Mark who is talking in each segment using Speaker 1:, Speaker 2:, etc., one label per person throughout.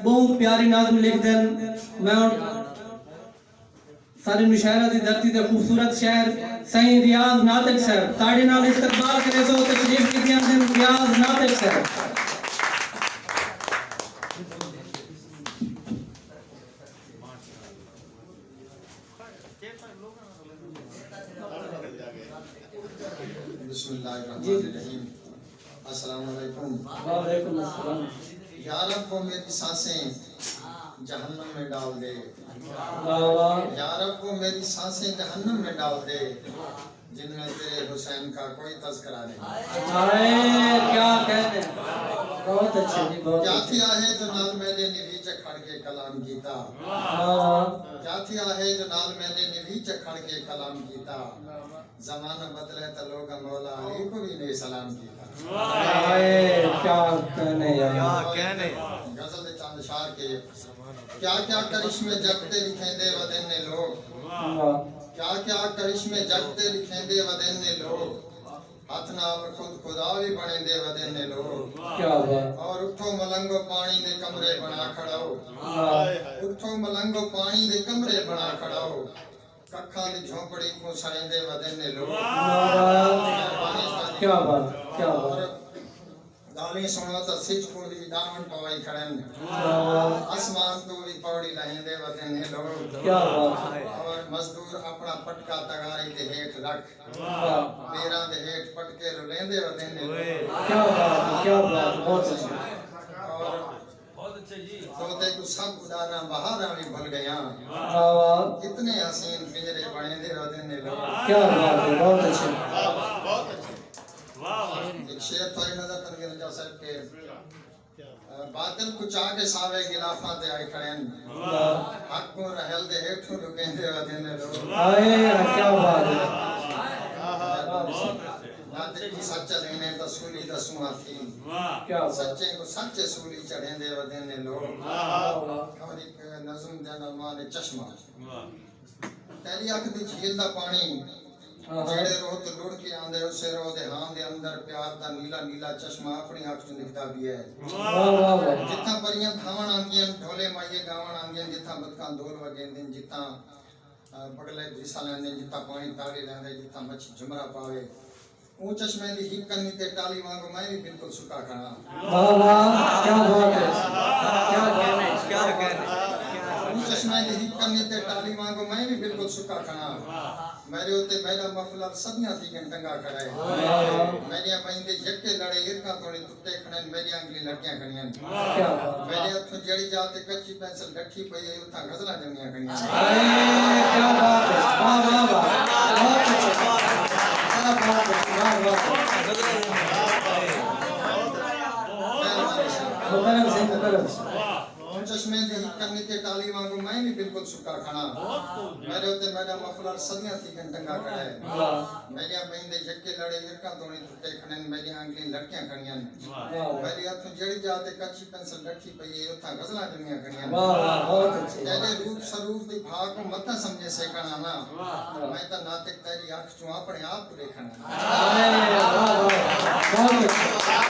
Speaker 1: بہت پیاری نظم لکھ دین میں ساری مشاعرہ دی دھرتی تے خوبصورت شہر سائیں ریاض ناطق صاحب تاڑی نال استقبال کرے تو تشریف کی دین ریاض ناطق صاحب
Speaker 2: بسم اللہ الرحمن الرحیم السلام علیکم
Speaker 1: وعلیکم السلام
Speaker 2: یا رب وہ میری سانسیں جہنم میں ڈال دے یا رب وہ میری سانسیں جہنم میں ڈال دے جن میں تیرے حسین کا کوئی تذکرہ نہیں
Speaker 1: کیا کہنے بہت اچھے جی بہت
Speaker 2: کیا تھی آہے جو نال میں نے نویچ کھڑ کے کلام کیتا کیا تھی آہے جو نال میں نے نویچ کھڑ کے کلام کیتا زمانہ بدلے تو لوگ مولا علی کو بھی نہیں سلام کیتا
Speaker 1: کیا کہنے
Speaker 2: غزل چاند شار کے کیا کیا کرشمے جگتے لکھیں دے ودن نے لوگ کیا کیا کرشمے جگتے لکھیں دے ودن نے لوگ ہاتھ نال خود خدا بھی بنے دے ودن نے لوگ اور اٹھو ملنگو پانی دے کمرے بنا کھڑاؤ اٹھو ملنگو پانی دے کمرے بنا کھڑاؤ ککھاں دی جھونپڑی کو سائیں دے ودن نے لوگ
Speaker 1: کیا بات کیا بات
Speaker 2: گالی سنو تو سچ کو دی دامن پوائی کھڑن آسمان تو بھی پوڑی لہیں دے ودن نے لوگ
Speaker 1: کیا بات
Speaker 2: اور مزدور اپنا پٹکا تگاری دے ہیٹ رکھ میرا دے ہیٹ پٹکے رلیں دے ودن نے لوگ
Speaker 1: کیا بات بہت اچھا
Speaker 2: توتے کو سب اڑانا بہاراں بھی بھول گیا اتنے حسین پنجرے بنے دے ودن نے لوگ
Speaker 1: کیا بات ہے بہت اچھا
Speaker 2: ایک شعر تھوڑی نظر تنگیر جا صاحب کے باطل کو چاہ کے ساوے گلافاں تے آئی کھڑیں حق کو رہل دے ہیٹھوں رکیں دے ودن نے لوگ
Speaker 1: کیا بات ہے
Speaker 2: ناطق کی سچا لینے تا سولی دا سوہا تھی سچے کو سچے سولی چڑھیں دے ودن نے لوگ اور ایک نظم دین علمان چشمہ تیری آنکھ دی جھیل دا پانی جڑے روح تو لڑ کے آندے اسے روح دے ہاں دے اندر پیار دا نیلا نیلا چشمہ اپنی آنکھ چ لکھتا بھی ہے جتھاں پریاں دھاون آندیاں ڈھولے مائیے گاون آندیاں جتھاں بدکاں دھول وگیندیں جتھاں بگلے گھسا لیندیں جتھاں پانی تالی لیندے جتھاں مچھی جمرہ پاوے اون چشمے دی ہک کنی تے ٹالی وانگو میں بھی بالکل سکا کھڑا
Speaker 1: کیا بات ہے کیا کہنے
Speaker 2: اون چشمے دی ہک کنی تے ٹالی وانگو میں بھی بالکل سکا کھڑا میرے ہوتے میرا مفلر صدیاں تھی کہ ٹنگا کھڑا ہے میری بہندے جھٹکے لڑے ارکاں تھوڑی ٹوٹے کھڑن میری انگلی لڑکیاں کھڑیاں میرے ہتھوں جڑی جاتے کچی پینسل ڈٹھی پئی ہے اتھاں غزلاں جمیاں کھڑیاں
Speaker 1: کیا بات ہے واہ واہ واہ بہت اچھا کیا بات ہے مکرم سے
Speaker 2: اون چشمے دی ہک کنی تے ٹالی وانگو میں بھی بالکل سکا کھڑا میرے ہوتے میرا مفلر صدیاں تھی کہ ٹنگا کھڑا ہے میری بہندے جھٹکے لڑے ارکاں تھوڑی ٹوٹے کھڑن میری انگلی لڑکیاں کھڑیاں میری ہتھوں جڑی جاتے کچی پینسل ڈٹھی پئی ہے اتھاں غزلاں جمیاں کھڑیاں
Speaker 1: بہت اچھا
Speaker 2: تیرے روپ سروپ دی بھا کو متا سمجھے سیکھنا نا میں تا ناطق تیری آنکھ چوں اپنے آپ کو دیکھنا
Speaker 1: بہت اچھا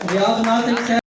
Speaker 1: ریاض ناطق